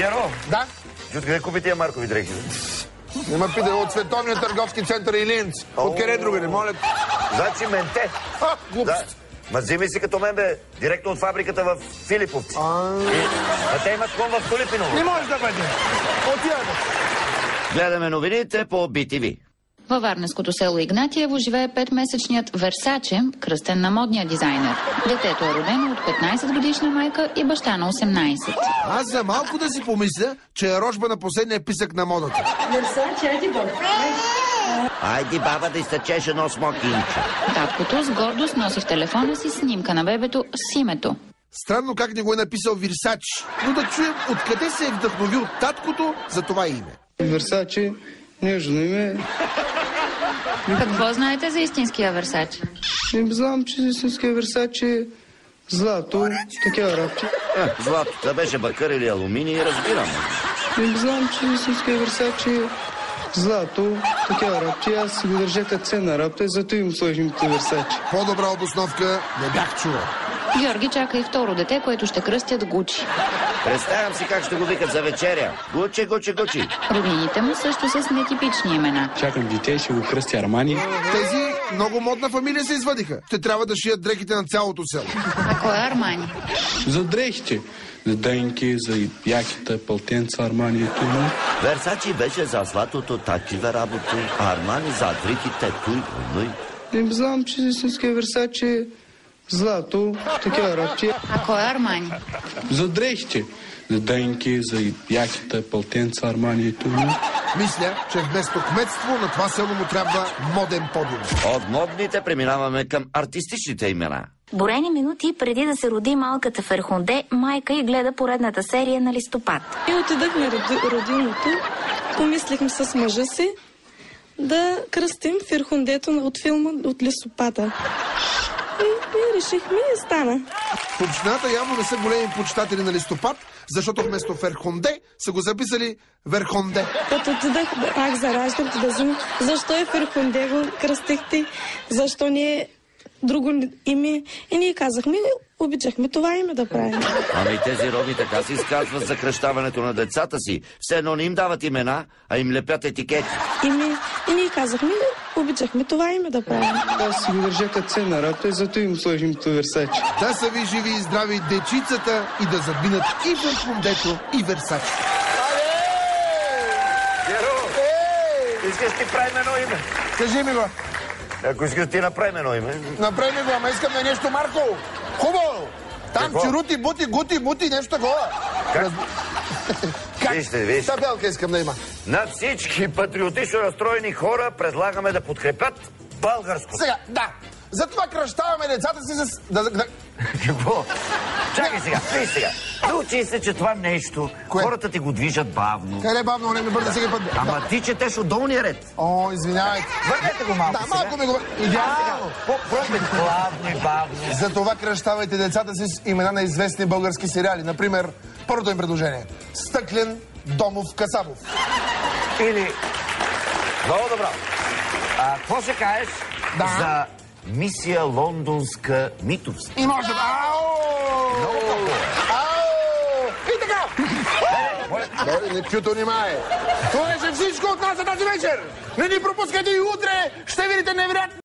Геро, Да? откъде купи тия маркови дрехи? Не ме питай, от Световния търговски център Илиндж. Откъде другаде, моля? Значи менте. Да. Глупост. Ма вземи си като мен, бе. Директно от фабриката в Филиповци. А те имат клон в Столипиново. Не може да бъде. Отиваме. Гледаме новините по BTV. Във варненското село Игнатиево живее 5-месечният Версаче, кръстен на модния дизайнер. Детето е родено от 15-годишна майка и баща на 18. Аз за малко да си помисля, че е рожба на последния писък на модата. Версаче, айди баба. Айди баба да изтъчеш едно смокинче. Таткото с гордост носи в телефона си снимка на бебето с името. Странно как не го е написал Версач. Но да чуем откъде се е вдъхновил таткото за това име. Версаче, нежно име. Какво знаете за истинския Версаче? Не знам, че истинския Версаче злато, такива работи. Злато, да беше бакър или алуминий, разбирам. Не знам, че истинския Версаче злато, такива работи. Аз си го държа като ценна работа и зато им сложим като Версаче. По-добра обосновка не бях чувал. Георги чака и второ дете, което ще кръстят Гучи. Представям си как ще го викат за вечеря. Гучи, Гучи, Гучи. Роднините му също с нетипични имена. Чакам дете и ще го кръсти Армани. Тези много модна фамилия се извадиха. Ще трябва да шият дрехите на цялото село. А кой е Армани? За дрехите. За денки, за яките, пълтенца, Армани и това. Версачи беше за златото такива работи, а Армани за дрехите той. Не знам, че истинския Версаче злато, такива работи. А кой е Армани? За дрехите. За денки, за яките, пълтенца, Армани и това. Мисля, че вместо кметство на това село му трябва моден подиум. От модните преминаваме към артистичните имена. Борени минути преди да се роди малката Ферхунде, майка й гледа поредната серия на Листопад. И отидахме родилното, помислихме с мъжа си да кръстим Ферхундето от филма от Листопада. И решихме и стана. В общината явно не са големи почитатели на Листопад, защото вместо Ферхунде са го записали Верхонде. Като отидах пак за раждането да взема, защо е Ферхунде го кръстихте, защо не е друго име. И ние казахме, обичахме това име да правим. Ама и тези родни така се изказват за кръщаването на децата си. Все едно не им дават имена, а им лепят етикети. И ние казахме, обичахме това име да правим. Аз си го държа като ценна работа и зато им сложим като Версаче. Да са ви живи и здрави дечицата и да задминат и Верхундето, и Версаче. Геро, искаш ти правим едно име? Кажи ми го. Ако искаш ти направим едно име. Направи ми го, ама искам да нещо Марко. Хубаво. Там Какво? чурути, бути, гути, мути, нещо такова. Как? Вижте. Табелка искам да има. На всички патриотично настроени хора предлагаме да подкрепят българско. Сега, да. Затова кръщаваме децата си с... Какво? Чакай сега, виж сега. Научи се, че това нещо, Кое? хората ти го движат бавно. Къде бавно, не ми бърза сега път. Ама ти четеш от долния ред. О, извинявайте. Върнете го малко Да, сега. малко ми го... Идеално. По-пробен, плавно и бавно. Затова кръщавайте децата си с имена на известни български сериали. Например, първото им предложение. Стъклен Домов Касабов. Или... Много добро. Какво ще кажеш за мисия лондонска Митовска? И може да... Ау! И така! Добре, не чуто внимае. Това е всичко от нас за тази вечер. Не ни пропускайте и утре. Ще видите невероятно